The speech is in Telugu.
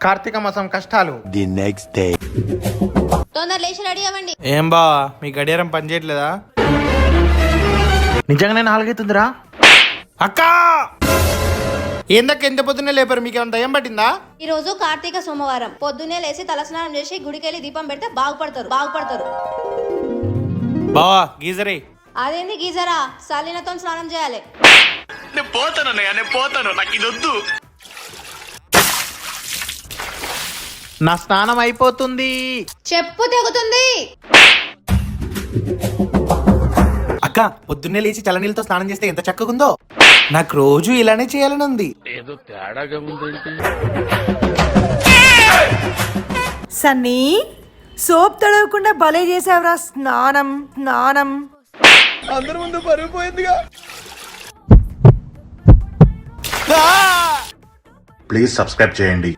కార్తీక మాసం కష్టాలు. The next day. తొందర లేచి రెడీ అవ్వండి. ఏం బావా మీ గడియారం పనిచేయట్లేదా? నిజంగానే 4 అవుతుందిరా. అక్క ఏందక్క ఎంత పొద్దున్నే లేపారు? మీకు ఏమైనా దయ్యం పట్టిందా? ఈ రోజు కార్తీక సోమవారం. పొద్దున్నే లేచి తలస్నానం చేసి గుడికెళ్ళి దీపం పెడితే బాగుపడతారు. బావా గీజరే. అదేంది గీజరా? సలీనతో స్నానం చేయాలి. నేను పోతాను నాకు ఇది వద్దు. నా స్నానం అయిపోతుంది. చెప్పు తెగుతుంది. అక్క పొద్దున్నే లేచి చల్లనీళ్ళతో స్నానం చేస్తే ఎంత చక్కగుందో. నాకు రోజు ఇలానే చేయాలని ఉంది. ఏదో తేడాగా ఉందేంటి? సన్నీ సోప్ తడవకుండా భలే చేసావురా స్నానం. అందరి ముందు పరుగు పోయిందిగా. Please subscribe చేయండి.